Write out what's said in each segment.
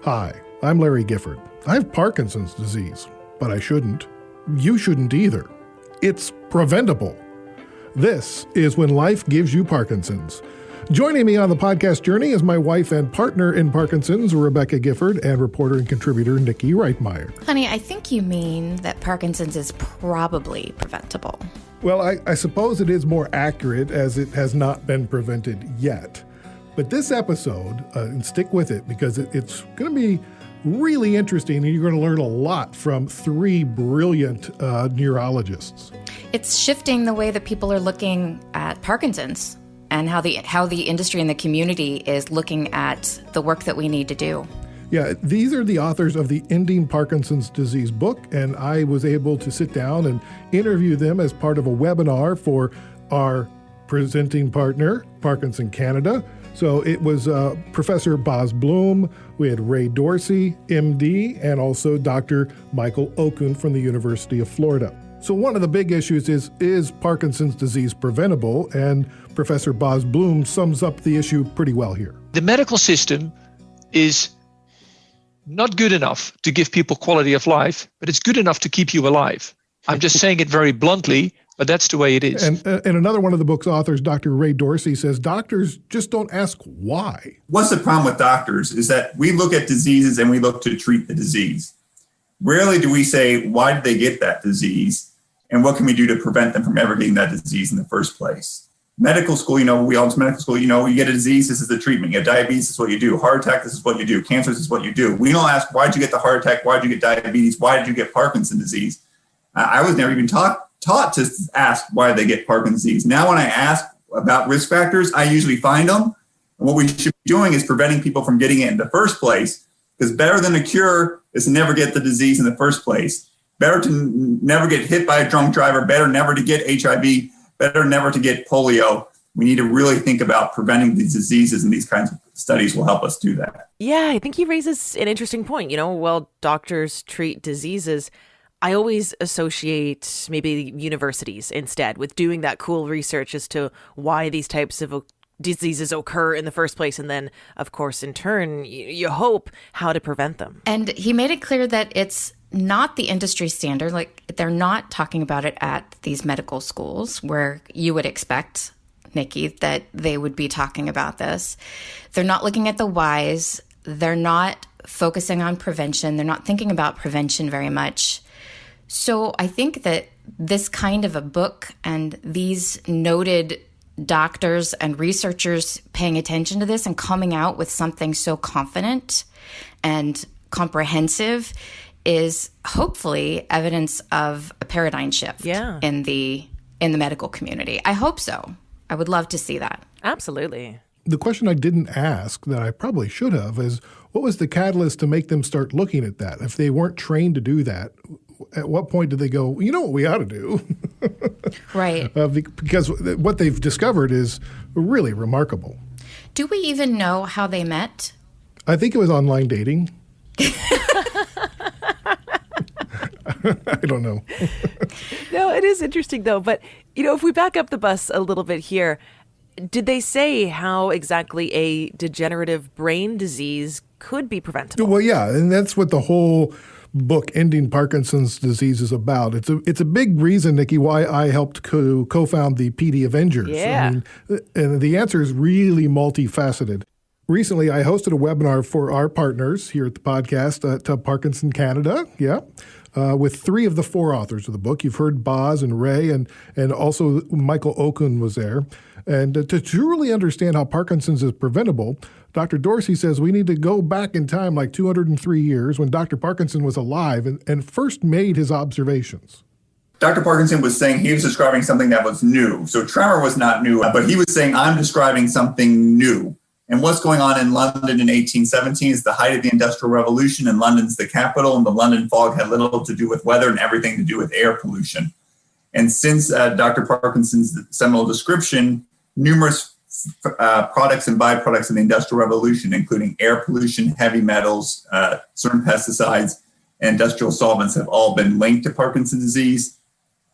Hi, I'm Larry Gifford. I have Parkinson's disease, but I shouldn't. You shouldn't either. It's preventable. This is When Life Gives You Parkinson's. Joining me on the podcast journey is my wife and partner in Parkinson's, Rebecca Gifford, and reporter and contributor Niki Reitmayer. Honey, I think you mean that Parkinson's is probably preventable. Well, I suppose it is more accurate as it has not been prevented yet. But this episode, and stick with it because it's going to be really interesting and you're going to learn a lot from three brilliant neurologists. It's shifting the way that people are looking at Parkinson's and how the industry and the community is looking at the work that we need to do. Yeah, these are the authors of the Ending Parkinson's Disease book, and I was able to sit down and interview them as part of a webinar for our presenting partner, Parkinson Canada. So it was Professor Boz Bloom, we had Ray Dorsey, MD, and also Dr. Michael Okun from the University of Florida. So one of the big issues is Parkinson's disease preventable? And Professor Boz Bloom sums up the issue pretty well here. The medical system is not good enough to give people quality of life, but it's good enough to keep you alive. I'm just saying it very bluntly, but that's the way it is. And another one of the book's authors, Dr. Ray Dorsey, says doctors just don't ask why. What's the problem with doctors is that we look at diseases and we look to treat the disease. Rarely do we say, why did they get that disease? And what can we do to prevent them from ever getting that disease in the first place? Medical school, we all medical school, you get a disease, this is the treatment. You have diabetes, this is what you do. Heart attack, this is what you do. Cancer, this is what you do. We don't ask, why did you get the heart attack? Why did you get diabetes? Why did you get Parkinson's disease? I was never even taught to ask why they get Parkinson's disease. Now, when I ask about risk factors, I usually find them. And what we should be doing is preventing people from getting it in the first place, because better than a cure is to never get the disease in the first place. Better to never get hit by a drunk driver, better never to get HIV, better never to get polio. We need to really think about preventing these diseases, and these kinds of studies will help us do that. Yeah, I think he raises an interesting point. While doctors treat diseases, I always associate maybe universities instead with doing that cool research as to why these types of diseases occur in the first place. And then, of course, in turn, you hope how to prevent them. And he made it clear that it's not the industry standard. Like, they're not talking about it at these medical schools where you would expect, Niki, that they would be talking about this. They're not looking at the whys. They're not focusing on prevention. They're not thinking about prevention very much. So I think that this kind of a book and these noted doctors and researchers paying attention to this and coming out with something so confident and comprehensive is hopefully evidence of a paradigm shift in the medical community. I hope so. I would love to see that. Absolutely. The question I didn't ask that I probably should have is, what was the catalyst to make them start looking at that? If they weren't trained to do that, at what point did they go, you know what we ought to do? Right. Because what they've discovered is really remarkable. Do we even know how they met? I think it was online dating. I don't know. No, it is interesting, though. But, if we back up the bus a little bit here, did they say how exactly a degenerative brain disease could be preventable? Well, yeah, and that's what the whole book, Ending Parkinson's Disease, is about. It's a big reason, Niki, why I helped co-found the PD Avengers. Yeah. And the answer is really multifaceted. Recently, I hosted a webinar for our partners here at the podcast at Parkinson Canada, with three of the four authors of the book. You've heard Boz and Ray, and also Michael Okun was there. And to truly understand how Parkinson's is preventable, Dr. Dorsey says we need to go back in time like 203 years when Dr. Parkinson was alive and first made his observations. Dr. Parkinson was saying he was describing something that was new. So tremor was not new, but he was saying, I'm describing something new. And what's going on in London in 1817 is the height of the Industrial Revolution, and London's the capital, and the London fog had little to do with weather and everything to do with air pollution. And since Dr. Parkinson's seminal description, numerous products and byproducts of the Industrial Revolution, including air pollution, heavy metals, certain pesticides, and industrial solvents have all been linked to Parkinson's disease.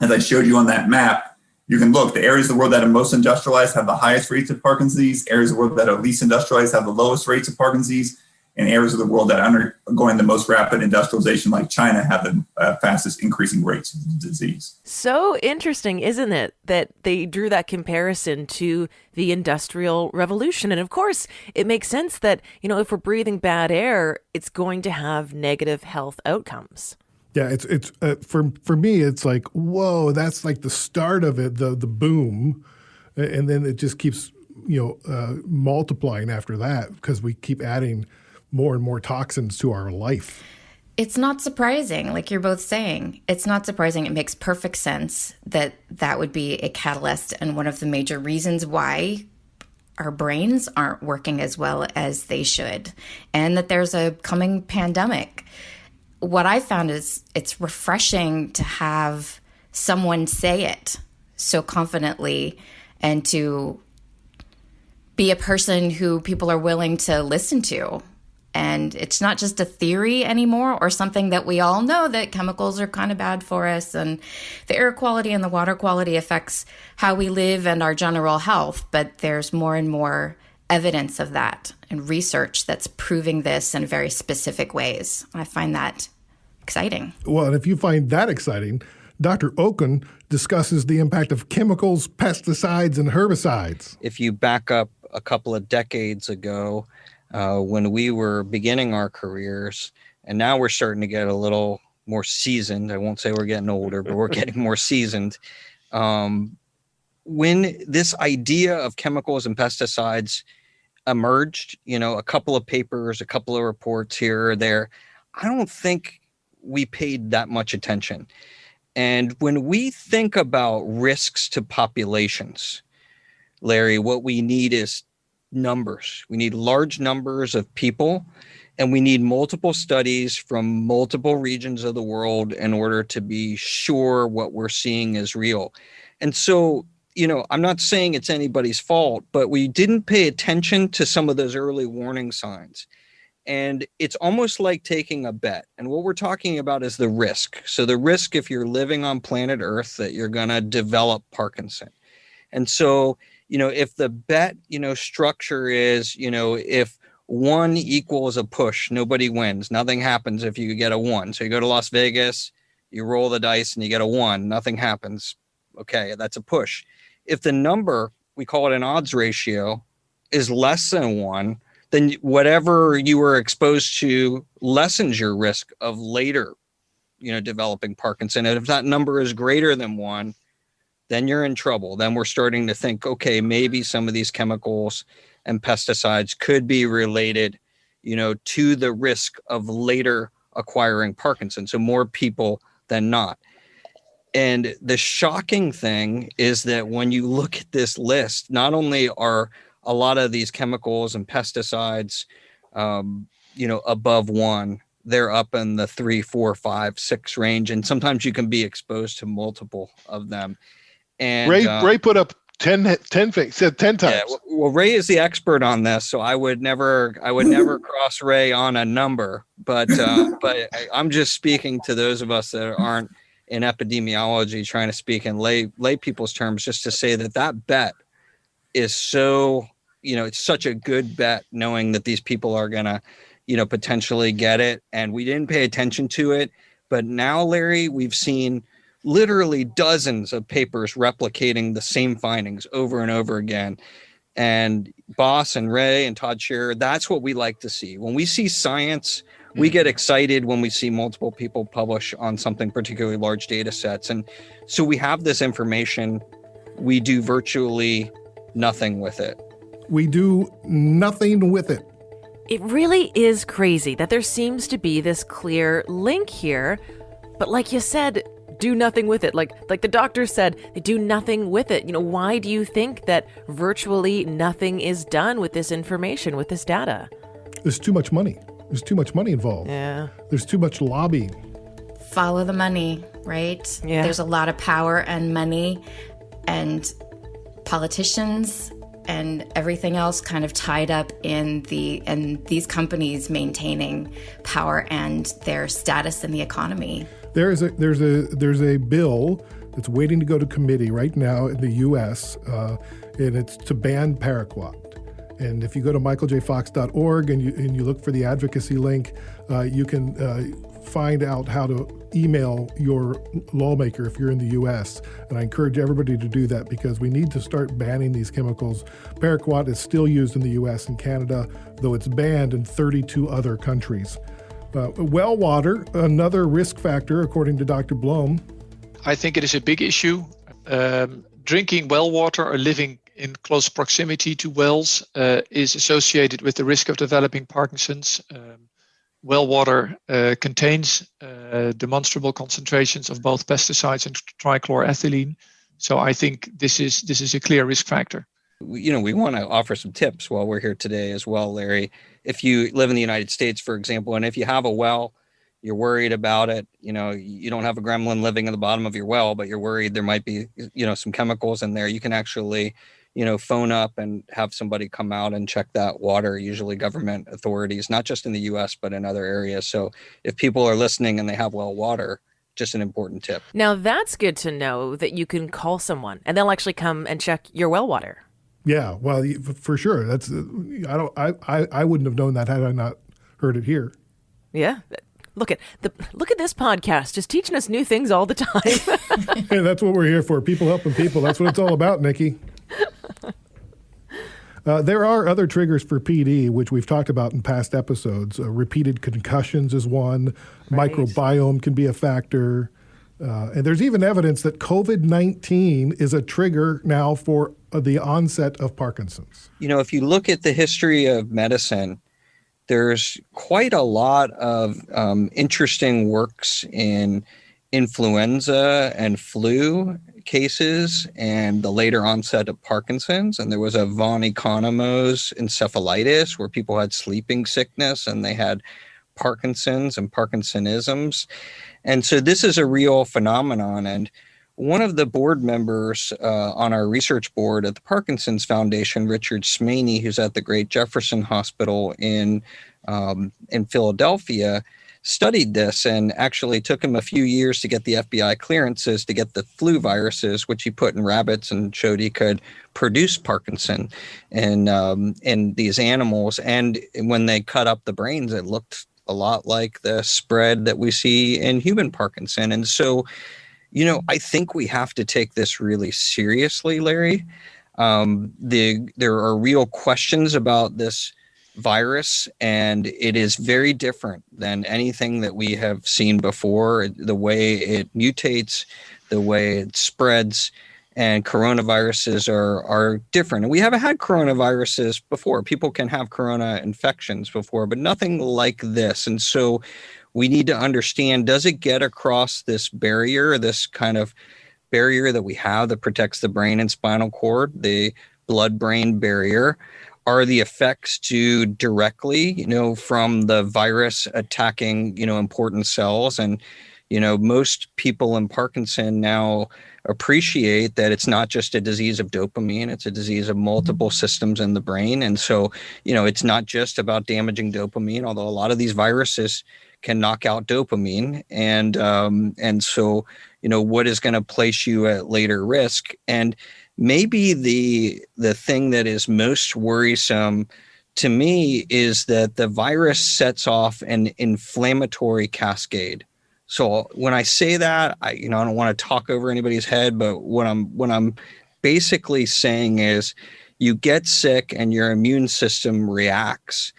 As I showed you on that map, you can look, the areas of the world that are most industrialized have the highest rates of Parkinson's disease. Areas of the world that are least industrialized have the lowest rates of Parkinson's disease. and areas of the world that are undergoing the most rapid industrialization, like China, have the fastest increasing rates of disease. So interesting, isn't it, that they drew that comparison to the Industrial Revolution? And of course, it makes sense that, if we're breathing bad air, it's going to have negative health outcomes. Yeah, it's for me, it's like, whoa, that's like the start of it, the boom, and then it just keeps multiplying after that because we keep adding more and more toxins to our life. It's not surprising, like you're both saying. It's not surprising. It makes perfect sense that that would be a catalyst and one of the major reasons why our brains aren't working as well as they should, and that there's a coming pandemic. What I found is it's refreshing to have someone say it so confidently and to be a person who people are willing to listen to. And it's not just a theory anymore or something that we all know that chemicals are kind of bad for us and the air quality and the water quality affects how we live and our general health. But there's more and more evidence of that and research that's proving this in very specific ways. I find that exciting. Well, and if you find that exciting, Dr. Okun discusses the impact of chemicals, pesticides, and herbicides. If you back up a couple of decades ago, when we were beginning our careers, and now we're starting to get a little more seasoned. I won't say we're getting older, but we're getting more seasoned. When this idea of chemicals and pesticides emerged, a couple of papers, a couple of reports here or there, I don't think we paid that much attention. And when we think about risks to populations, Larry, what we need is numbers. We need large numbers of people, and we need multiple studies from multiple regions of the world in order to be sure what we're seeing is real. And so, I'm not saying it's anybody's fault, but we didn't pay attention to some of those early warning signs. And it's almost like taking a bet. And what we're talking about is the risk. So the risk, if you're living on planet Earth, that you're going to develop Parkinson. And so, if the bet, structure is, if 1 equals a push, nobody wins. Nothing happens if you get a 1. So you go to Las Vegas, you roll the dice and you get a 1. Nothing happens. Okay, that's a push. If the number, we call it an odds ratio, is less than 1, then whatever you were exposed to lessens your risk of later, developing Parkinson. And if that number is greater than 1, then you're in trouble. Then we're starting to think, okay, maybe some of these chemicals and pesticides could be related, to the risk of later acquiring Parkinson. So more people than not. And the shocking thing is that when you look at this list, not only are a lot of these chemicals and pesticides, above 1, they're up in the 3, 4, 5, 6 range. And sometimes you can be exposed to multiple of them. And Ray put up 10 said 10 times. Yeah, well, Ray is the expert on this, so I would never cross Ray on a number. But I'm just speaking to those of us that aren't in epidemiology, trying to speak in lay people's terms, just to say that bet is so, it's such a good bet, knowing that these people are gonna, potentially get it, and we didn't pay attention to it. But now, Larry, we've seen literally dozens of papers replicating the same findings over and over again. And Boss and Ray and Todd Scherer, that's what we like to see. When we see science, we get excited when we see multiple people publish on something, particularly large data sets. And so we have this information. We do virtually nothing with it. We do nothing with it. It really is crazy that there seems to be this clear link here. But like you said, do nothing with it. Like the doctor said, they do nothing with it. Why do you think that virtually nothing is done with this information, with this data? There's too much money. There's too much money involved. Yeah. There's too much lobbying. Follow the money, right? Yeah. There's a lot of power and money and politicians and everything else kind of tied up in these companies maintaining power and their status in the economy. There's a bill that's waiting to go to committee right now in the U.S., and it's to ban paraquat. And if you go to michaeljfox.org and you look for the advocacy link, you can find out how to email your lawmaker if you're in the U.S. And I encourage everybody to do that because we need to start banning these chemicals. Paraquat is still used in the U.S. and Canada, though it's banned in 32 other countries. Well water, another risk factor, according to Dr. Blom. I think it is a big issue. Drinking well water or living in close proximity to wells is associated with the risk of developing Parkinson's. Well water contains demonstrable concentrations of both pesticides and trichloroethylene. So I think this is a clear risk factor. We want to offer some tips while we're here today as well, Larry. If you live in the United States, for example, and if you have a well, you're worried about it, you don't have a gremlin living in the bottom of your well, but you're worried there might be, some chemicals in there. You can actually, phone up and have somebody come out and check that water, usually government authorities, not just in the US, but in other areas. So if people are listening and they have well water, just an important tip. Now that's good to know that you can call someone and they'll actually come and check your well water. Yeah, well, for sure. That's I wouldn't have known that had I not heard it here. Yeah. Look at this podcast, just teaching us new things all the time. Hey, that's what we're here for. People helping people. That's what it's all about, Nikki. There are other triggers for PD, which we've talked about in past episodes. Repeated concussions is one. Right. Microbiome can be a factor. And there's even evidence that COVID-19 is a trigger now for the onset of Parkinson's. If you look at the history of medicine, there's quite a lot of interesting works in influenza and flu cases and the later onset of Parkinson's. And there was a von Economos encephalitis where people had sleeping sickness and they had Parkinson's and Parkinsonisms. And so this is a real phenomenon. And one of the board members on our research board at the Parkinson's Foundation, Richard Smaney, who's at the Great Jefferson Hospital in Philadelphia, studied this and actually took him a few years to get the FBI clearances to get the flu viruses, which he put in rabbits and showed he could produce Parkinson in these animals. And when they cut up the brains, it looked a lot like the spread that we see in human Parkinson. And so, I think we have to take this really seriously, Larry. There are real questions about this virus, and it is very different than anything that we have seen before. The way it mutates, the way it spreads, and coronaviruses are different. And we haven't had coronaviruses before. People can have corona infections before, but nothing like this. And so we need to understand, does it get across this barrier, this kind of barrier that we have that protects the brain and spinal cord, the blood-brain barrier? Are the effects due directly, from the virus attacking, important cells? And, most people in Parkinson now appreciate that it's not just a disease of dopamine, it's a disease of multiple systems in the brain. And so, it's not just about damaging dopamine, although a lot of these viruses can knock out dopamine. And so, what is going to place you at later risk? And maybe the thing that is most worrisome to me is that the virus sets off an inflammatory cascade. So when I say that, I don't want to talk over anybody's head, but what I'm basically saying is you get sick and your immune system reacts.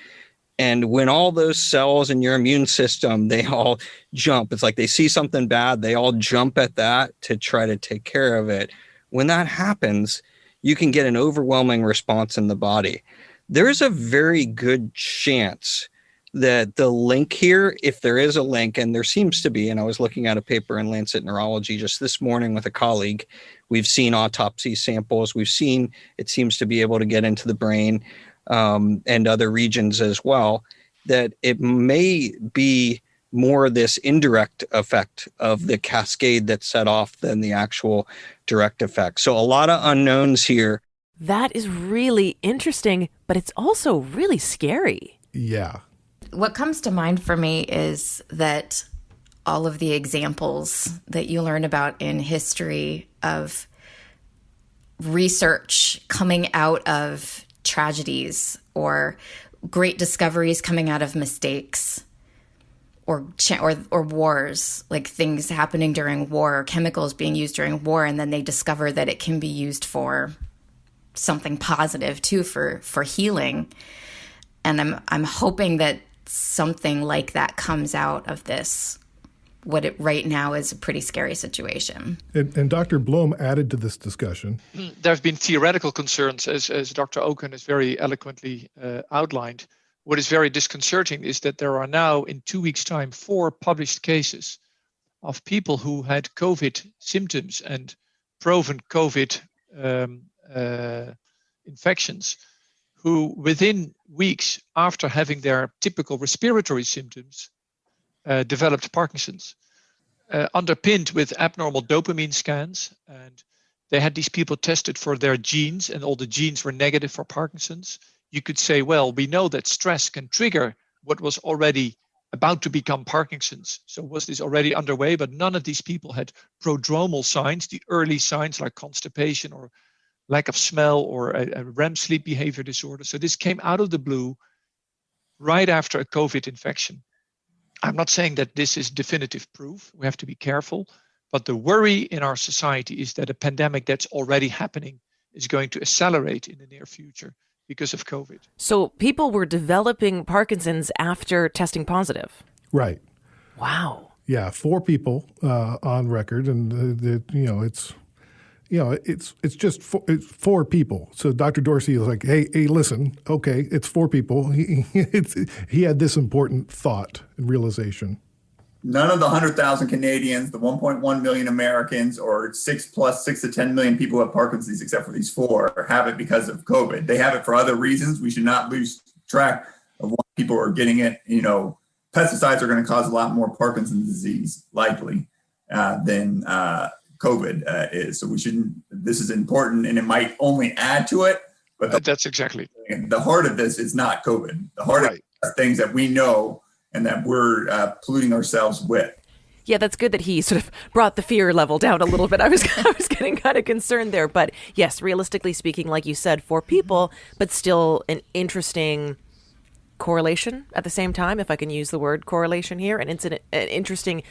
And when all those cells in your immune system, they all jump. It's like they see something bad, they all jump at that to try to take care of it. When that happens, you can get an overwhelming response in the body. There's a very good chance that the link here, if there is a link, and there seems to be, and I was looking at a paper in Lancet Neurology just this morning with a colleague, we've seen autopsy samples, we've seen it seems to be able to get into the brain and other regions as well, that it may be more this indirect effect of the cascade that's set off than the actual direct effect. So a lot of unknowns here. That is really interesting, but it's also really scary. Yeah. What comes to mind for me is that all of the examples that you learn about in history of research coming out of tragedies or great discoveries coming out of mistakes or wars, like things happening during war, or chemicals being used during war, and then they discover that it can be used for something positive too, for healing. And I'm hoping that something like that comes out of this. What it right now is a pretty scary situation. And Dr. Blom added to this discussion. There have been theoretical concerns, as Dr. Oken has very eloquently outlined. What is very disconcerting is that there are now, in 2 weeks' time, 4 published cases of people who had COVID symptoms and proven COVID infections, who within weeks after having their typical respiratory symptoms developed Parkinson's, underpinned with abnormal dopamine scans. And they had these people tested for their genes, and all the genes were negative for Parkinson's. You could say, well, we know that stress can trigger what was already about to become Parkinson's. So was this already underway? But none of these people had prodromal signs, the early signs like constipation or lack of smell or a REM sleep behavior disorder. So this came out of the blue right after a COVID infection. I'm not saying that this is definitive proof. We have to be careful. But the worry in our society is that a pandemic that's already happening is going to accelerate in the near future because of COVID. So people were developing Parkinson's after testing positive. Right. Wow. Yeah, 4 people on record, and it's just 4 people. So Dr. Dorsey is like, hey, listen, okay, it's 4 people. He had this important thought and realization. None of the 100,000 Canadians, the 1.1 million Americans, or 6 to 10 million people who have Parkinson's, except for these 4, have it because of COVID. They have it for other reasons. We should not lose track of why people are getting it. Pesticides are going to cause a lot more Parkinson's disease, likely, than COVID is. So we shouldn't. This is important, and it might only add to it. But that's exactly the heart of this is not COVID. The heart of it is things that we know and that we're polluting ourselves with. Yeah, that's good that he sort of brought the fear level down a little bit. I was getting kind of concerned there. But yes, realistically speaking, like you said, 4 people, but still an interesting correlation at the same time, if I can use the word correlation here, an interesting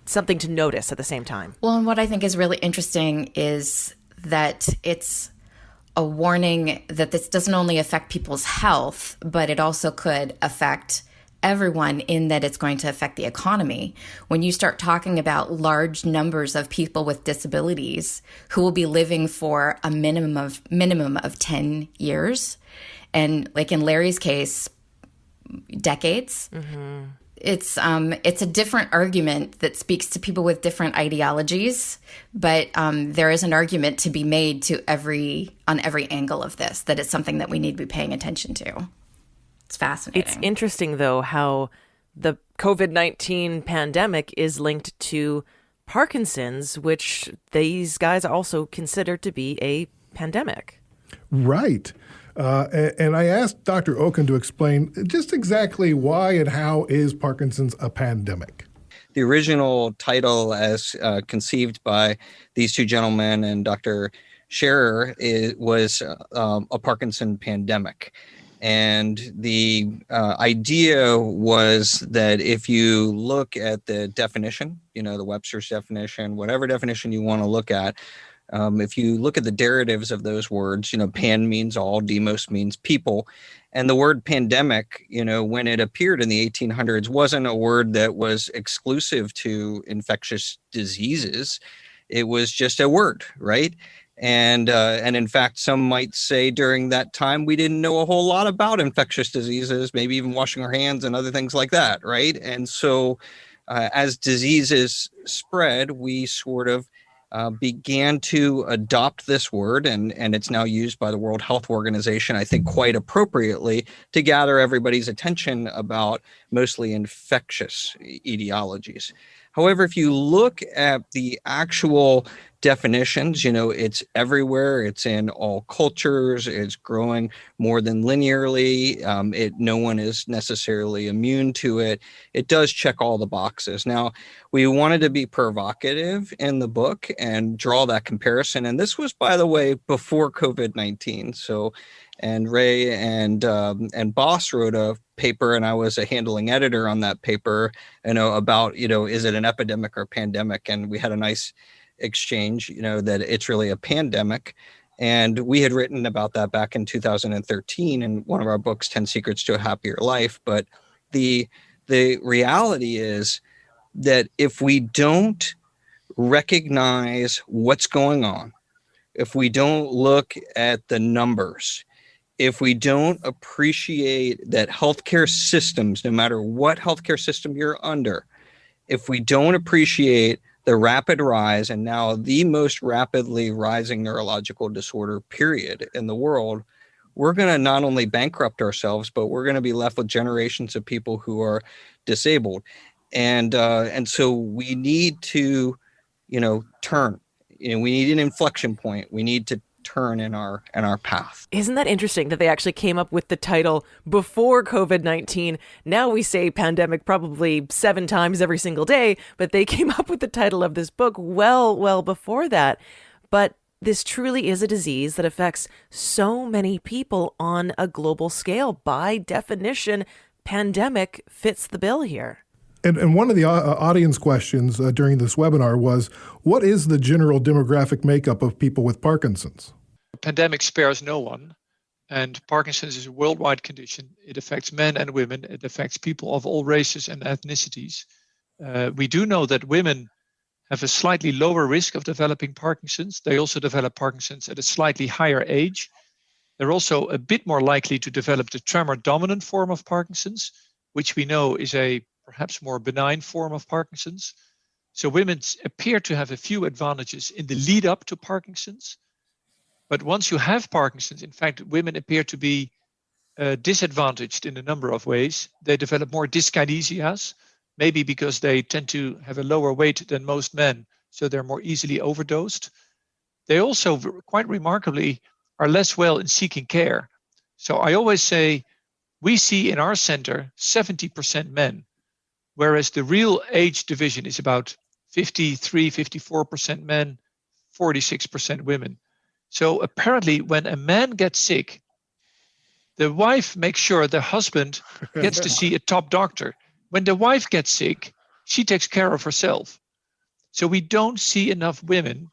something to notice at the same time. Well, and what I think is really interesting is that it's a warning that this doesn't only affect people's health, but it also could affect everyone, in that it's going to affect the economy. When you start talking about large numbers of people with disabilities who will be living for a minimum of 10 years, and like in Larry's case, decades. Mm-hmm. It's a different argument that speaks to people with different ideologies, but there is an argument to be made on every angle of this, that it's something that we need to be paying attention to. It's fascinating. It's interesting, though, how the COVID-19 pandemic is linked to Parkinson's, which these guys also consider to be a pandemic. Right. And I asked Dr. Oken to explain just exactly why and how is Parkinson's a pandemic. The original title, as conceived by these 2 gentlemen and Dr. Scherer, was a Parkinson pandemic. And the idea was that if you look at the definition, the Webster's definition, whatever definition you want to look at, if you look at the derivatives of those words, pan means all, demos means people. And the word pandemic, when it appeared in the 1800s, wasn't a word that was exclusive to infectious diseases. It was just a word, right? And in fact, some might say during that time, we didn't know a whole lot about infectious diseases, maybe even washing our hands and other things like that, right? And so as diseases spread, we sort of began to adopt this word, and it's now used by the World Health Organization, I think quite appropriately, to gather everybody's attention about mostly infectious etiologies. However, if you look at the actual definitions, it's everywhere. It's in all cultures. It's growing more than linearly. No one is necessarily immune to it. It does check all the boxes. Now, we wanted to be provocative in the book and draw that comparison. And this was, by the way, before COVID-19. So And Ray and Boss wrote a paper, and I was a handling editor on that paper, about, is it an epidemic or pandemic? And we had a nice exchange, that it's really a pandemic. And we had written about that back in 2013 in one of our books, 10 Secrets to a Happier Life. But the reality is that if we don't recognize what's going on, if we don't look at the numbers, if we don't appreciate that healthcare systems, no matter what healthcare system you're under, if we don't appreciate the rapid rise, and now the most rapidly rising neurological disorder period in the world, we're going to not only bankrupt ourselves, but we're going to be left with generations of people who are disabled. And so we need to, turn. We need an inflection point. We need to turn in our path. Isn't that interesting that they actually came up with the title before COVID-19? Now we say pandemic probably 7 times every single day, but they came up with the title of this book well before that. But this truly is a disease that affects so many people on a global scale. By definition, pandemic fits the bill here. And one of the audience questions during this webinar was, what is the general demographic makeup of people with Parkinson's? The pandemic spares no one, and Parkinson's is a worldwide condition. It affects men and women. It affects people of all races and ethnicities. We do know that women have a slightly lower risk of developing Parkinson's. They also develop Parkinson's at a slightly higher age. They're also a bit more likely to develop the tremor-dominant form of Parkinson's, which we know is a perhaps more benign form of Parkinson's. So women appear to have a few advantages in the lead up to Parkinson's. But once you have Parkinson's, in fact, women appear to be disadvantaged in a number of ways. They develop more dyskinesias, maybe because they tend to have a lower weight than most men, so they're more easily overdosed. They also, quite remarkably, are less well in seeking care. So I always say, we see in our center 70% men, whereas the real age division is about 53, 54% men, 46% women. So apparently when a man gets sick, the wife makes sure the husband gets to see a top doctor. When the wife gets sick, she takes care of herself. So we don't see enough women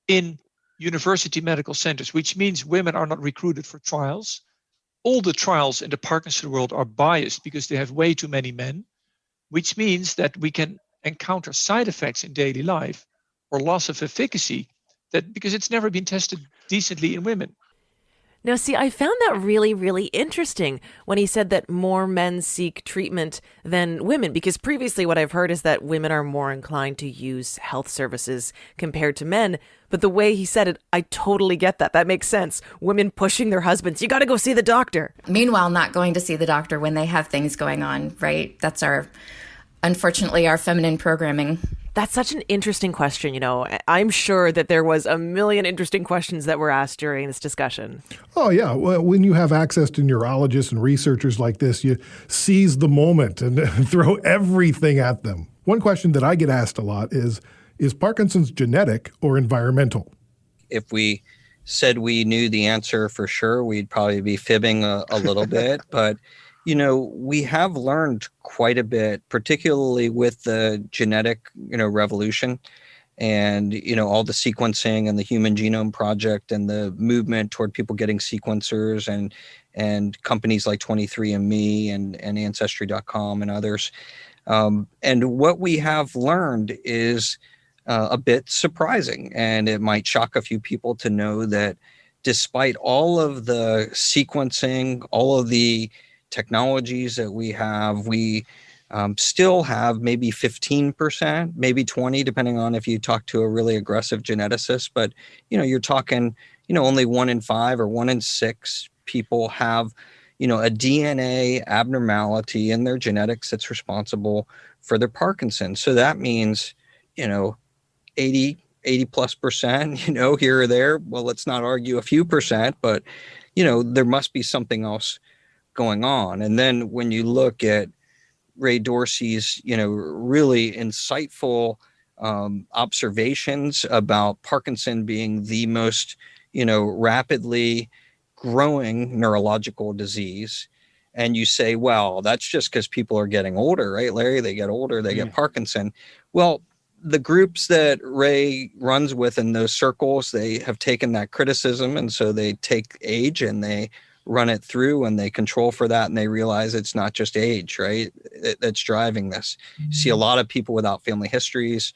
in university medical centers, which means women are not recruited for trials. All the trials in the Parkinson world are biased because they have way too many men, which means that we can encounter side effects in daily life or loss of efficacy because it's never been tested decently in women. Now, see, I found that really, really interesting when he said that more men seek treatment than women, because previously what I've heard is that women are more inclined to use health services compared to men. But the way he said it, I totally get that. That makes sense. Women pushing their husbands, you got to go see the doctor. Meanwhile, not going to see the doctor when they have things going on, right? That's unfortunately, our feminine programming. That's such an interesting question. I'm sure that there was a million interesting questions that were asked during this discussion. Oh, yeah. Well, when you have access to neurologists and researchers like this, you seize the moment and throw everything at them. One question that I get asked a lot is Parkinson's genetic or environmental? If we said we knew the answer for sure, we'd probably be fibbing a little bit. But we have learned quite a bit, particularly with the genetic, revolution and, all the sequencing and the Human Genome Project and the movement toward people getting sequencers and companies like 23andMe and Ancestry.com and others. And what we have learned is a bit surprising, and it might shock a few people to know that despite all of the sequencing, all of the technologies that we have, we still have maybe 15%, maybe 20, depending on if you talk to a really aggressive geneticist. But, you're talking, only 1 in 5 or 1 in 6 people have, a DNA abnormality in their genetics that's responsible for their Parkinson's. So that means, 80 plus percent, here or there. Well, let's not argue a few percent, but, there must be something else going on. And then when you look at Ray Dorsey's, really insightful observations about Parkinson being the most, rapidly growing neurological disease. And you say, well, that's just because people are getting older, right, Larry? They get older, they get Parkinson. Well, the groups that Ray runs with in those circles, they have taken that criticism. And so they take age and they run it through and they control for that. And they realize it's not just age, right? That's driving this. You see a lot of people without family histories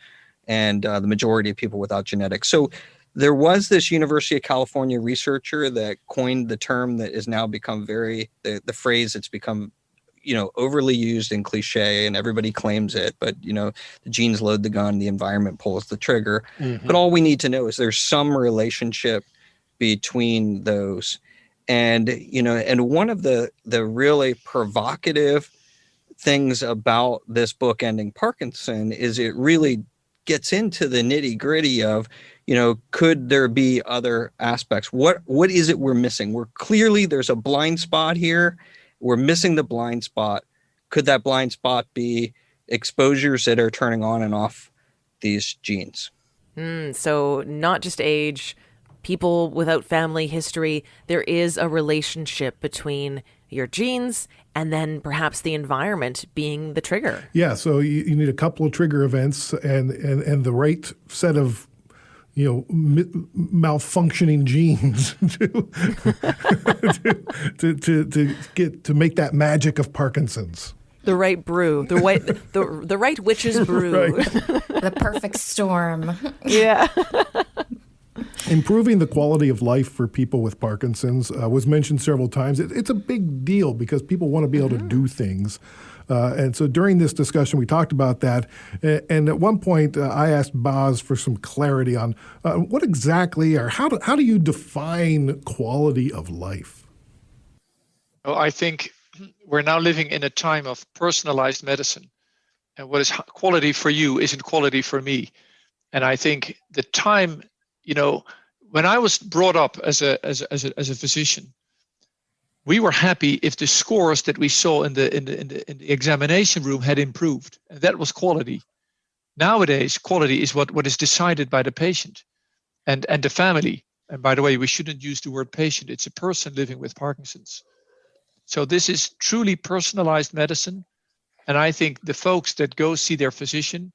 and the majority of people without genetics. So there was this University of California researcher that coined the term that has now become the phrase that's become, overly used and cliche, and everybody claims it, but, the genes load the gun, the environment pulls the trigger. But all we need to know is there's some relationship between those. And, and one of the really provocative things about this book, Ending Parkinson, is it really gets into the nitty gritty of, could there be other aspects? What is it we're missing? There's a blind spot here. We're missing the blind spot. Could that blind spot be exposures that are turning on and off these genes? So not just age, people without family history, there is a relationship between your genes and then perhaps the environment being the trigger. Yeah, so you need a couple of trigger events and the right set of malfunctioning genes to get to make that magic of Parkinson's. The right brew, the right witch's brew. Right. The perfect storm. Yeah. Improving the quality of life for people with Parkinson's was mentioned several times. It's a big deal because people want to be able to do things. And so during this discussion, we talked about that. And at one point, I asked Boz for some clarity on what exactly or how do you define quality of life? Well, I think we're now living in a time of personalized medicine. And what is quality for you isn't quality for me. And I think the time, when I was brought up as a physician, we were happy if the scores that we saw in the examination room had improved, and that was quality. Nowadays, quality is what is decided by the patient and the family. And by the way, we shouldn't use the word patient. It's a person living with Parkinson's. So this is truly personalized medicine. And I think the folks that go see their physician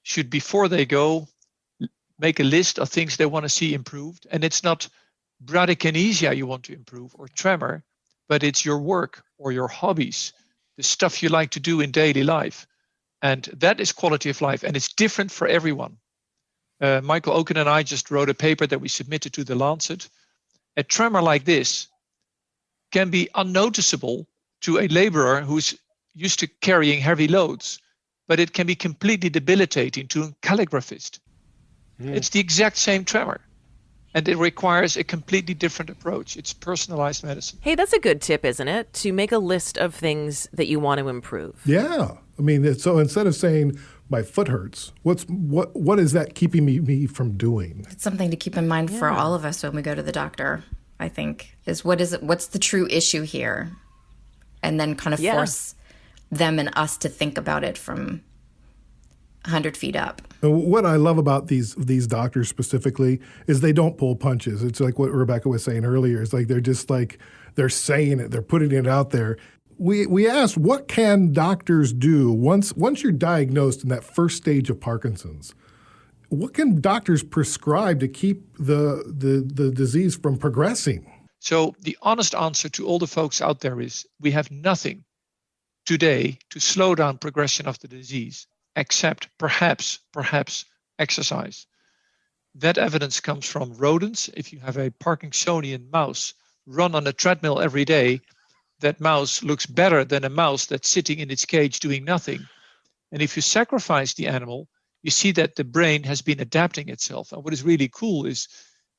should, before they go, make a list of things they want to see improved. And it's not bradykinesia you want to improve or tremor, but it's your work or your hobbies, the stuff you like to do in daily life. And that is quality of life. And it's different for everyone. Michael Oken and I just wrote a paper that we submitted to the Lancet. A tremor like this can be unnoticeable to a laborer who's used to carrying heavy loads, but it can be completely debilitating to a calligraphist. It's the exact same tremor. And it requires a completely different approach. It's personalized medicine. Hey, that's a good tip, isn't it? To make a list of things that you want to improve. Yeah. I mean, so instead of saying my foot hurts, what is that keeping me from doing? It's something to keep in mind for all of us when we go to the doctor, I think, is what's the true issue here? And then kind of force them and us to think about it from 100 feet up. What I love about these doctors specifically is they don't pull punches. It's like what Rebecca was saying earlier. It's like they're saying it, they're putting it out there. We asked, what can doctors do once you're diagnosed in that first stage of Parkinson's? What can doctors prescribe to keep the disease from progressing? So the honest answer to all the folks out there is we have nothing today to slow down progression of the disease, except perhaps exercise. That evidence comes from rodents. If you have a Parkinsonian mouse run on a treadmill every day, that mouse looks better than a mouse that's sitting in its cage doing nothing. And if you sacrifice the animal, you see that the brain has been adapting itself. And what is really cool is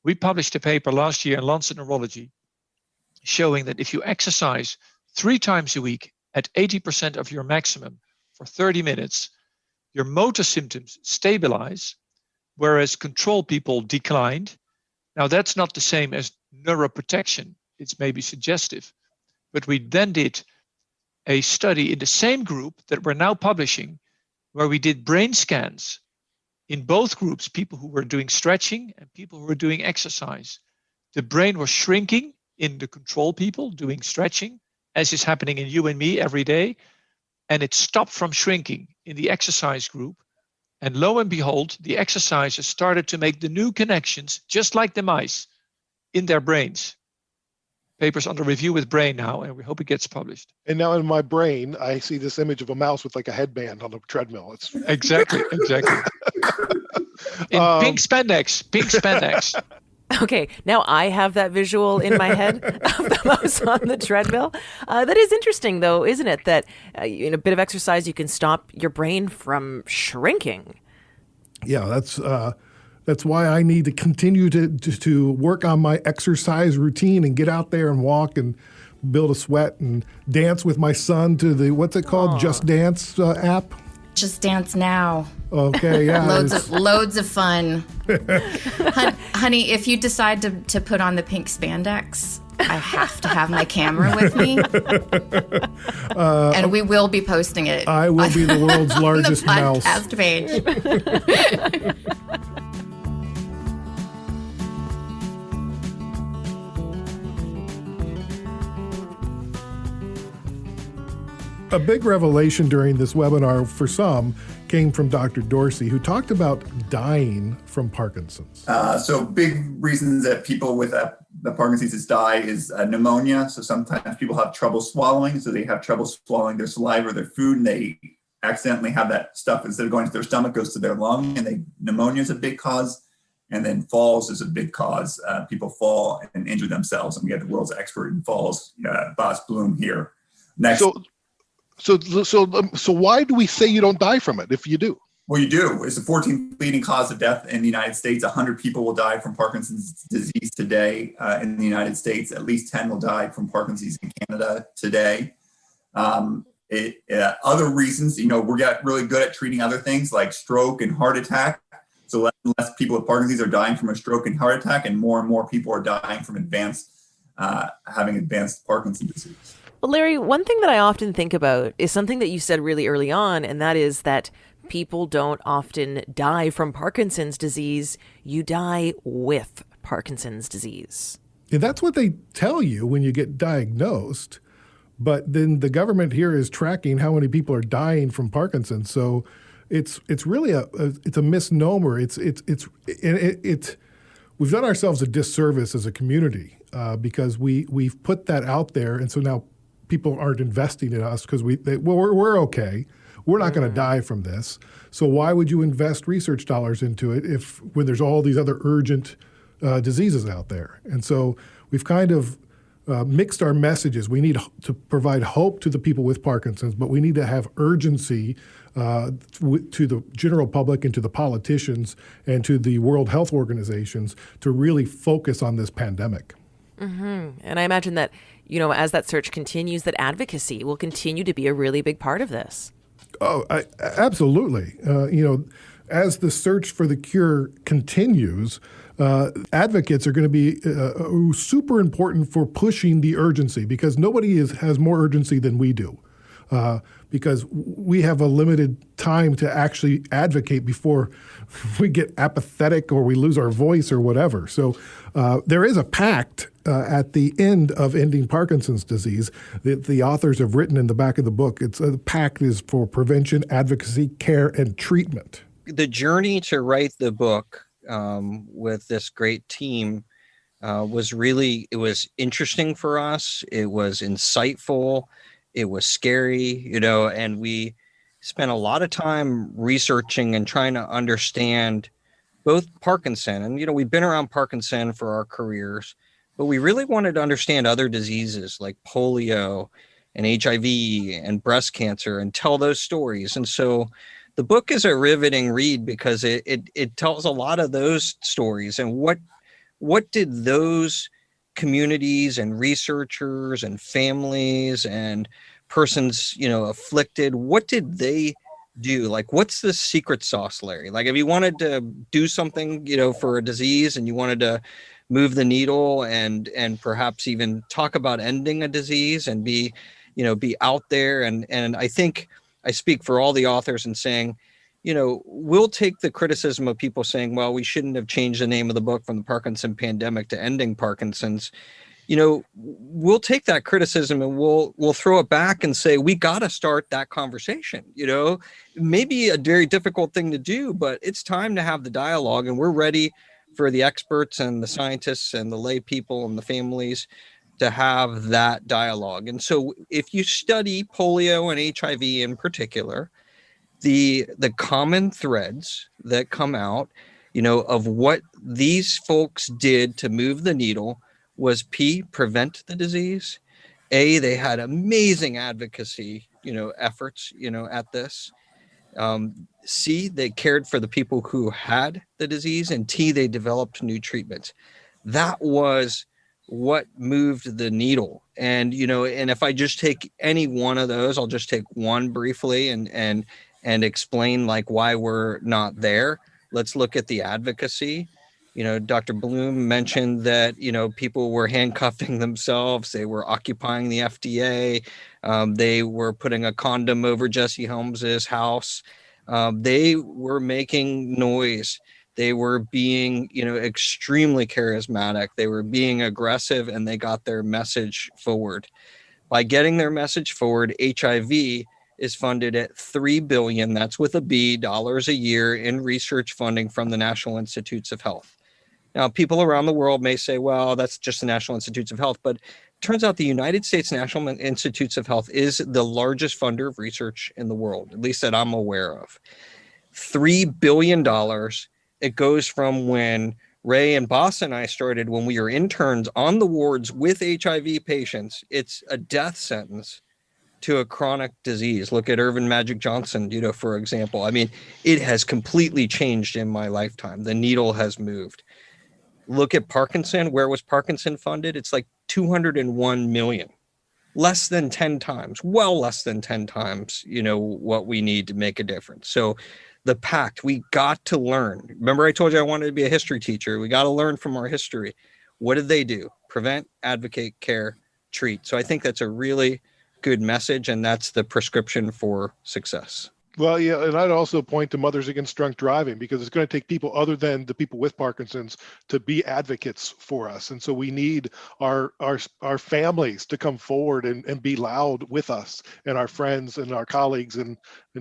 we published a paper last year in Lancet Neurology showing that if you exercise 3 times a week at 80% of your maximum for 30 minutes, your motor symptoms stabilize, whereas control people declined. Now, that's not the same as neuroprotection. It's maybe suggestive. But we then did a study in the same group that we're now publishing, where we did brain scans in both groups, people who were doing stretching and people who were doing exercise. The brain was shrinking in the control people doing stretching, as is happening in you and me every day. And it stopped from shrinking in the exercise group. And lo and behold, the exercisers started to make the new connections, just like the mice, in their brains. Paper's under review with Brain now, and we hope it gets published. And now in my brain, I see this image of a mouse with like a headband on a treadmill. It's Exactly. In pink spandex. Okay, now I have that visual in my head of the mouse on the treadmill. That is interesting, though, isn't it? That in a bit of exercise, you can stop your brain from shrinking. Yeah, that's why I need to continue to work on my exercise routine and get out there and walk and build a sweat and dance with my son to the, what's it called, Just Dance app. Just Dance Now. Okay, yeah. Loads of fun. Honey, if you decide to put on the pink spandex, I have to have my camera with me. And we will be posting it. I will be the world's largest mouse. Podcast page. A big revelation during this webinar for some came from Dr. Dorsey, who talked about dying from Parkinson's. So big reasons that people with the Parkinson's die is pneumonia. So sometimes people have trouble swallowing. So they have trouble swallowing their saliva or their food, and they accidentally have that stuff, instead of going to their stomach, goes to their lung, and pneumonia is a big cause. And then falls is a big cause. People fall and injure themselves. And we have the world's expert in falls, Boss Bloom here. Next. So why do we say you don't die from it if you do? Well, you do. It's the 14th leading cause of death in the United States. 100 people will die from Parkinson's disease today in the United States. At least 10 will die from Parkinson's in Canada today. Other reasons, we got really good at treating other things like stroke and heart attack. So less and less people with Parkinson's are dying from a stroke and heart attack, and more people are dying from having advanced Parkinson's disease. Well, Larry, one thing that I often think about is something that you said really early on, and that is that people don't often die from Parkinson's disease. You die with Parkinson's disease. And that's what they tell you when you get diagnosed. But then the government here is tracking how many people are dying from Parkinson's. So it's really a misnomer. We've done ourselves a disservice as a community because we've put that out there, and so now people aren't investing in us because we're okay. We're not going to die from this. So why would you invest research dollars into it when there's all these other urgent diseases out there? And so we've kind of mixed our messages. We need to provide hope to the people with Parkinson's, but we need to have urgency to the general public and to the politicians and to the World Health Organizations to really focus on this pandemic. Mm-hmm. And I imagine that, as that search continues, that advocacy will continue to be a really big part of this. Oh, absolutely. As the search for the cure continues, advocates are going to be super important for pushing the urgency, because nobody has more urgency than we do. Because we have a limited time to actually advocate before we get apathetic or we lose our voice or whatever. So there is a pact at the end of Ending Parkinson's Disease that the authors have written in the back of the book. The pact is for prevention, advocacy, care, and treatment. The journey to write the book with this great team was interesting for us. It was insightful. It was scary, and we spent a lot of time researching and trying to understand both Parkinson and, we've been around Parkinson for our careers, but we really wanted to understand other diseases like polio and HIV and breast cancer and tell those stories. And so the book is a riveting read because it tells a lot of those stories and what did those communities and researchers and families and persons, afflicted, what did they do? Like, what's the secret sauce, Larry? Like, if you wanted to do something, for a disease and you wanted to move the needle and perhaps even talk about ending a disease and be out there. And I think I speak for all the authors in saying, we'll take the criticism of people saying, well, we shouldn't have changed the name of the book from the Parkinson pandemic to Ending Parkinson's. we'll take that criticism and we'll throw it back and say, we got to start that conversation. Maybe a very difficult thing to do, but it's time to have the dialogue, and we're ready for the experts and the scientists and the lay people and the families to have that dialogue. And so if you study polio and HIV in particular, the common threads that come out, of what these folks did to move the needle was P, prevent the disease. A, they had amazing advocacy, efforts, at this. C, they cared for the people who had the disease. And T, they developed new treatments. That was what moved the needle. And, and if I just take any one of those, I'll just take one briefly and explain like why we're not there. Let's look at the advocacy. Dr. Bloom mentioned that, people were handcuffing themselves. They were occupying the FDA. They were putting a condom over Jesse Helms's house. They were making noise. They were being, extremely charismatic. They were being aggressive, and they got their message forward. By getting their message forward, HIV is funded at $3 billion, that's with a B, dollars a year in research funding from the National Institutes of Health. Now, people around the world may say, well, that's just the National Institutes of Health, but it turns out the United States National Institutes of Health is the largest funder of research in the world, at least that I'm aware of. $3 billion. It goes from when Ray and Boss and I started, when we were interns on the wards with HIV patients, it's a death sentence to a chronic disease. Look at Irvin Magic Johnson, for example. I mean, it has completely changed in my lifetime. The needle has moved. Look at Parkinson. Where was Parkinson funded? It's like 201 million. Less than 10 times, well less than 10 times, what we need to make a difference. So the pact, we got to learn. Remember I told you I wanted to be a history teacher. We got to learn from our history. What did they do? Prevent, advocate, care, treat. So I think that's a really good message, and that's the prescription for success. Well, yeah, and I'd also point to Mothers Against Drunk Driving, because it's going to take people other than the people with Parkinson's to be advocates for us. And so we need our families to come forward and be loud with us, and our friends and our colleagues and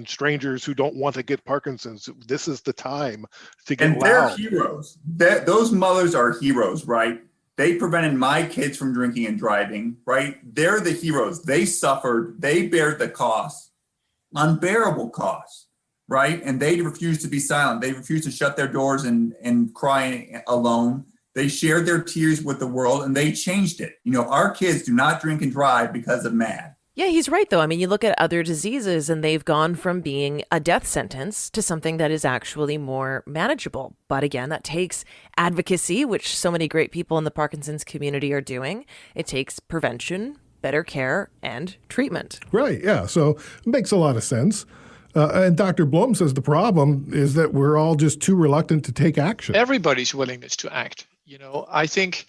strangers who don't want to get Parkinson's. This is the time to get and they're loud. Heroes. Those mothers are heroes, right? They prevented my kids from drinking and driving, right? They're the heroes. They suffered. They bear the cost. Unbearable costs, right? And they refuse to be silent. They refuse to shut their doors and cry alone. They shared their tears with the world, and they changed it. Our kids do not drink and drive because of MAD. Yeah, he's right, though. I mean, you look at other diseases and they've gone from being a death sentence to something that is actually more manageable. But again, that takes advocacy, which so many great people in the Parkinson's community are doing. It takes prevention, better care, and treatment. Right, yeah. So it makes a lot of sense. And Dr. Blum says the problem is that we're all just too reluctant to take action. Everybody's willingness to act. I think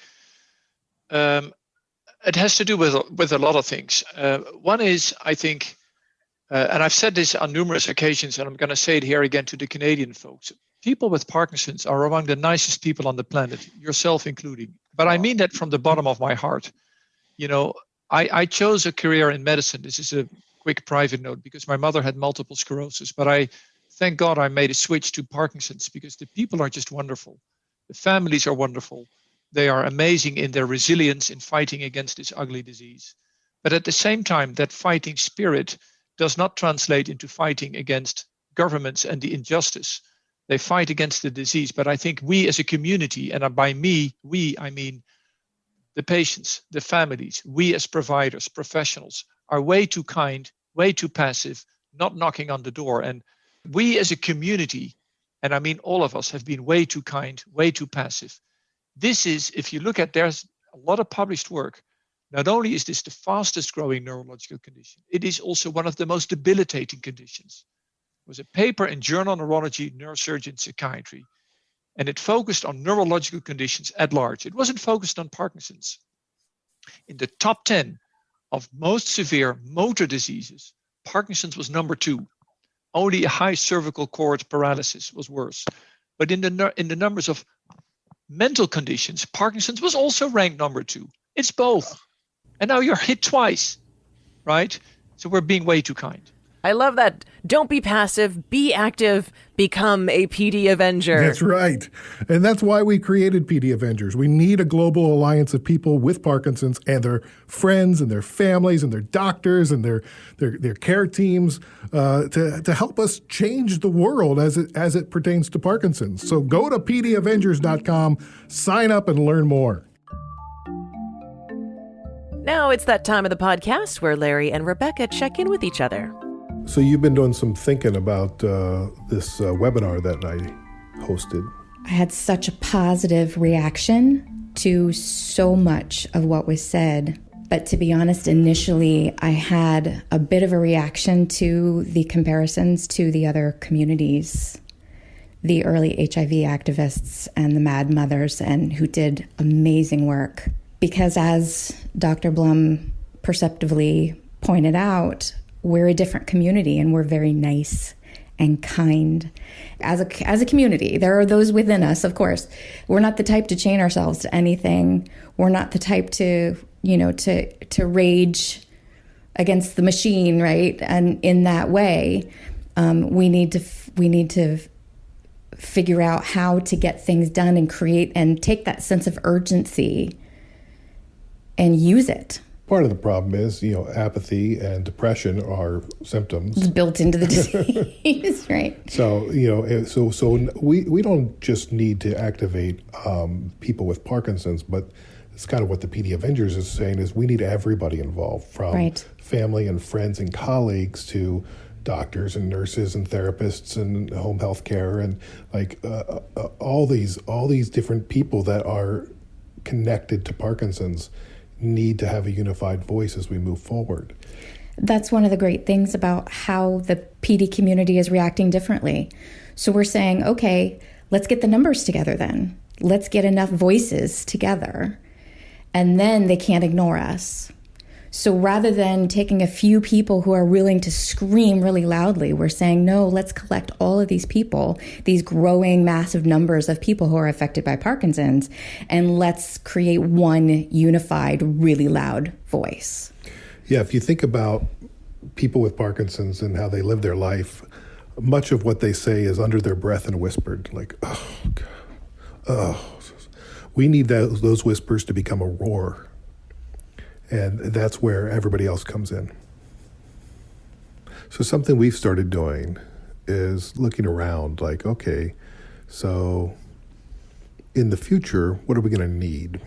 it has to do with a lot of things. One is, I think, and I've said this on numerous occasions, and I'm going to say it here again to the Canadian folks, people with Parkinson's are among the nicest people on the planet, yourself including. But I mean that from the bottom of my heart. I chose a career in medicine. This is a quick private note, because my mother had multiple sclerosis, but thank God I made a switch to Parkinson's, because the people are just wonderful. The families are wonderful. They are amazing in their resilience in fighting against this ugly disease. But at the same time, that fighting spirit does not translate into fighting against governments and the injustice. They fight against the disease. But I think we as a community, and by we, I mean the patients, the families, we as providers, professionals, are way too kind, way too passive, not knocking on the door. And we as a community, and I mean all of us, have been way too kind, way too passive. This is, if you look at, there's a lot of published work. Not only is this the fastest growing neurological condition, it is also one of the most debilitating conditions. There was a paper in Journal Neurology, Neurosurgery, Psychiatry, and it focused on neurological conditions at large. It wasn't focused on Parkinson's. In the top 10 of most severe motor diseases, Parkinson's was number 2. Only a high cervical cord paralysis was worse. But in the numbers of mental conditions, Parkinson's was also ranked number 2. It's both. And now you're hit twice, right? So we're being way too kind. I love that. Don't be passive, be active, become a PD Avenger. That's right. And that's why we created PD Avengers. We need a global alliance of people with Parkinson's and their friends and their families and their doctors and their care teams to help us change the world as it pertains to Parkinson's. So go to pdavengers.com, sign up and learn more. Now it's that time of the podcast where Larry and Rebecca check in with each other. So you've been doing some thinking about this webinar that I hosted. I had such a positive reaction to so much of what was said. But to be honest, initially, I had a bit of a reaction to the comparisons to the other communities, the early HIV activists and the Mad Mothers, and who did amazing work. Because as Dr. Blum perceptively pointed out, we're a different community and we're very nice and kind. As a community, there are those within us, of course. We're not the type to chain ourselves to anything. We're not the type to, to rage against the machine, right? And in that way, we need to figure out how to get things done and create and take that sense of urgency and use it. Part of the problem is, apathy and depression are symptoms. It's built into the disease, right? So, so we don't just need to activate people with Parkinson's, but it's kind of what the PD Avengers is saying is we need everybody involved, from family and friends and colleagues to doctors and nurses and therapists and home health care and all these different people that are connected to Parkinson's need to have a unified voice as we move forward. That's one of the great things about how the PD community is reacting differently. So we're saying, okay, let's get the numbers together then. Let's get enough voices together. And then they can't ignore us. So rather than taking a few people who are willing to scream really loudly, we're saying, no, let's collect all of these people, these growing massive numbers of people who are affected by Parkinson's, and let's create one unified, really loud voice. Yeah, if you think about people with Parkinson's and how they live their life, much of what they say is under their breath and whispered, like, oh, God, oh. We need those whispers to become a roar. And that's where everybody else comes in. So something we've started doing is looking around like, okay, so in the future, what are we going to need?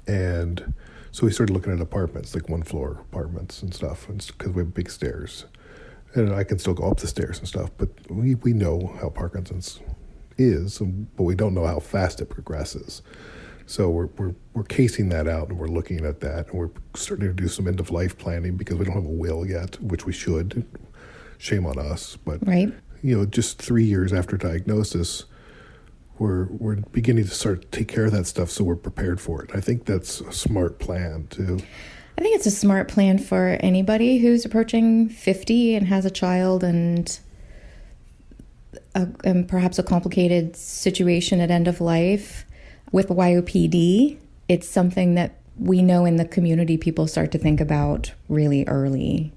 And so we started looking at apartments, like one-floor apartments and stuff, because we have big stairs. And I can still go up the stairs and stuff, but we know how Parkinson's is, but we don't know how fast it progresses. So we're casing that out, and we're looking at that, and we're starting to do some end-of-life planning because we don't have a will yet, which we should. Shame on us, but right. Just 3 years after diagnosis, we're beginning to start to take care of that stuff, so we're prepared for it. I think that's a smart plan too. I think it's a smart plan for anybody who's approaching 50 and has a child and perhaps a complicated situation at end of life. With YOPD, it's something that we know in the community people start to think about really early.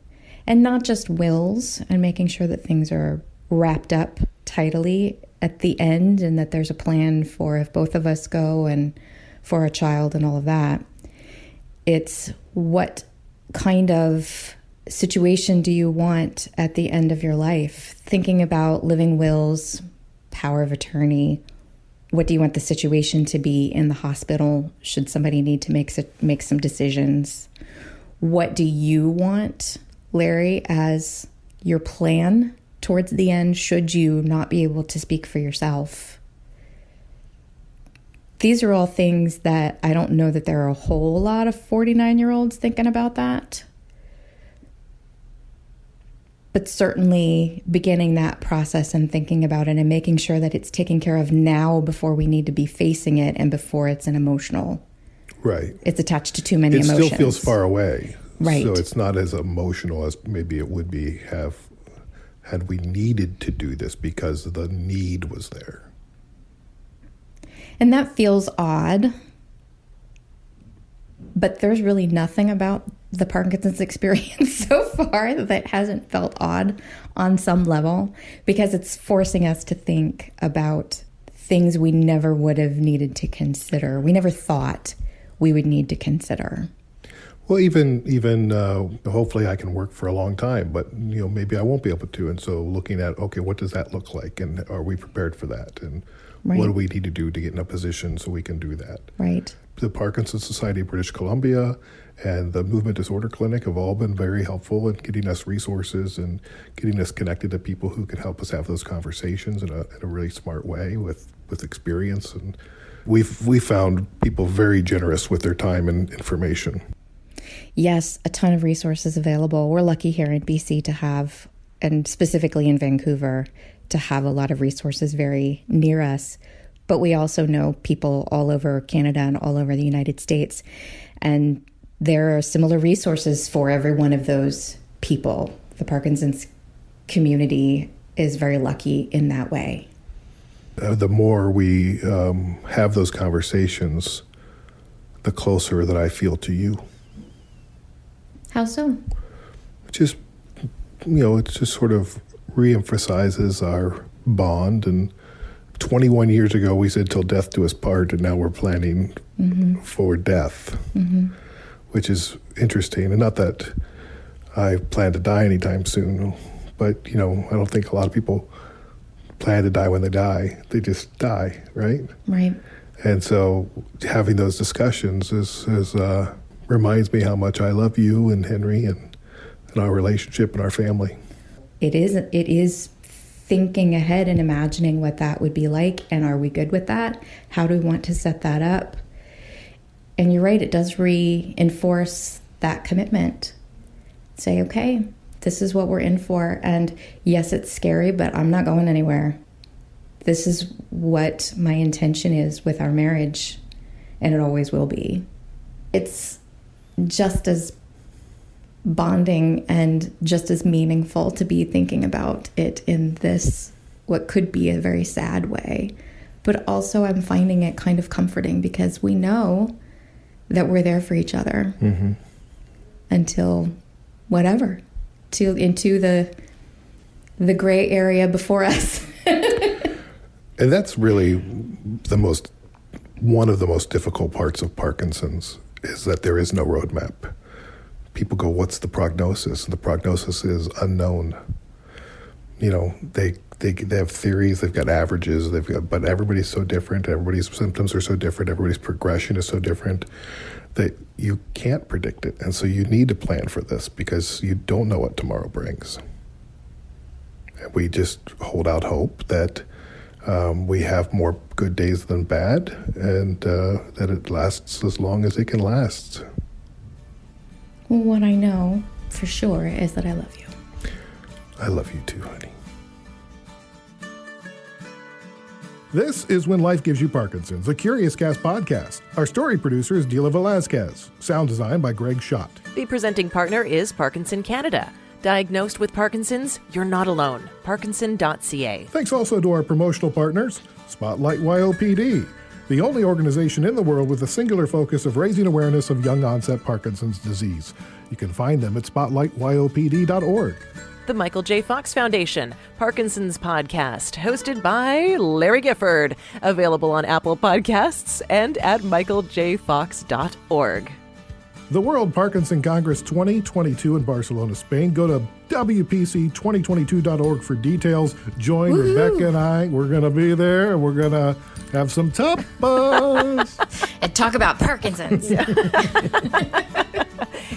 And not just wills and making sure that things are wrapped up tidily at the end and that there's a plan for if both of us go and for a child and all of that. It's what kind of situation do you want at the end of your life? Thinking about living wills, power of attorney. What do you want the situation to be in the hospital? Should somebody need to make some decisions? What do you want, Larry, as your plan towards the end, should you not be able to speak for yourself? These are all things that I don't know that there are a whole lot of 49-year-olds thinking about that. But certainly beginning that process and thinking about it and making sure that it's taken care of now before we need to be facing it and before it's an emotional. Right. It's attached to too many emotions. It still feels far away. Right. So it's not as emotional as maybe it would be had we needed to do this because the need was there. And that feels odd But there's really nothing about the Parkinson's experience so far that hasn't felt odd on some level, because it's forcing us to think about things we never would have needed to consider. We never thought we would need to consider. Well, even hopefully I can work for a long time, but maybe I won't be able to. And so looking at, okay, what does that look like, and are we prepared for that, and Right. what do we need to do to get in a position so we can do that? Right. The Parkinson's Society of British Columbia and the Movement Disorder Clinic have all been very helpful in getting us resources and getting us connected to people who can help us have those conversations in a really smart way with experience. And we found people very generous with their time and information. Yes, a ton of resources available. We're lucky here in BC to have, and specifically in Vancouver, to have a lot of resources very near us. But we also know people all over Canada and all over the United States. And there are similar resources for every one of those people. The Parkinson's community is very lucky in that way. The more we have those conversations, the closer that I feel to you. How so? Just, it just sort of reemphasizes our bond. And 21 years ago, we said till death do us part, and now we're planning for death, which is interesting. And not that I plan to die anytime soon, but, I don't think a lot of people plan to die when they die. They just die, right? Right. And so having those discussions is reminds me how much I love you and Henry and our relationship and our family. It is thinking ahead and imagining what that would be like, and are we good with that? How do we want to set that up? And you're right, it does reinforce that commitment. Say, okay, this is what we're in for, and yes, it's scary, but I'm not going anywhere. This is what my intention is with our marriage, and it always will be. It's just as bonding and just as meaningful to be thinking about it in this, what could be a very sad way. But also I'm finding it kind of comforting, because we know that we're there for each other until whatever, into the gray area before us. And that's really one of the most difficult parts of Parkinson's, is that there is no roadmap. People go, what's the prognosis? And the prognosis is unknown. They have theories, they've got averages, but everybody's so different, everybody's symptoms are so different, everybody's progression is so different that you can't predict it. And so you need to plan for this, because you don't know what tomorrow brings. And we just hold out hope that we have more good days than bad, and that it lasts as long as it can last. Well, what I know for sure is that I love you. I love you too, honey. This is When Life Gives You Parkinson's, a Curious Cast podcast. Our story producer is Dila Velazquez. Sound design by Greg Schott. The presenting partner is Parkinson Canada. Diagnosed with Parkinson's? You're not alone. Parkinson.ca. Thanks also to our promotional partners, Spotlight YOPD, the only organization in the world with a singular focus of raising awareness of young onset Parkinson's disease. You can find them at spotlightyopd.org. The Michael J. Fox Foundation, Parkinson's podcast, hosted by Larry Gifford. Available on Apple Podcasts and at michaeljfox.org. The World Parkinson Congress 2022 in Barcelona, Spain. Go to WPC2022.org for details. Join Rebecca and I. We're going to be there, and we're going to have some tapas. And talk about Parkinson's.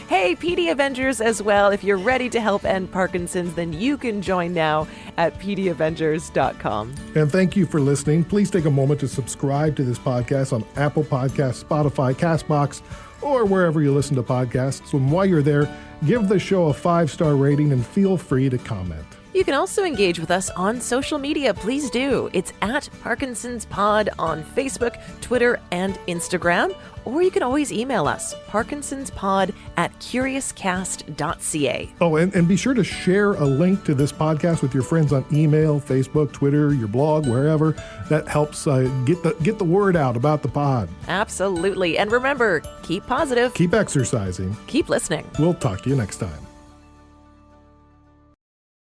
Hey, PD Avengers as well. If you're ready to help end Parkinson's, then you can join now at pdavengers.com. And thank you for listening. Please take a moment to subscribe to this podcast on Apple Podcasts, Spotify, CastBox, or wherever you listen to podcasts. And while you're there, give the show a 5-star rating and feel free to comment. You can also engage with us on social media. Please do. It's at Parkinsons Pod on Facebook, Twitter, and Instagram. Or you can always email us, parkinsonspod@curiouscast.ca. Oh, and be sure to share a link to this podcast with your friends on email, Facebook, Twitter, your blog, wherever. That helps get the word out about the pod. Absolutely. And remember, keep positive. Keep exercising. Keep listening. We'll talk to you next time.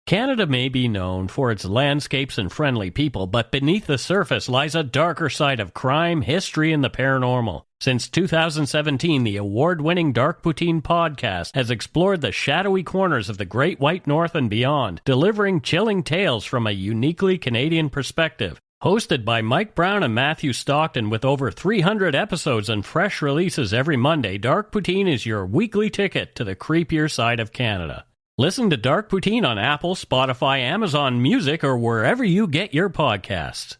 Canada may be known for its landscapes and friendly people, but beneath the surface lies a darker side of crime, history, and the paranormal. Since 2017, the award-winning Dark Poutine podcast has explored the shadowy corners of the Great White North and beyond, delivering chilling tales from a uniquely Canadian perspective. Hosted by Mike Brown and Matthew Stockton with over 300 episodes and fresh releases every Monday, Dark Poutine is your weekly ticket to the creepier side of Canada. Listen to Dark Poutine on Apple, Spotify, Amazon Music, or wherever you get your podcasts.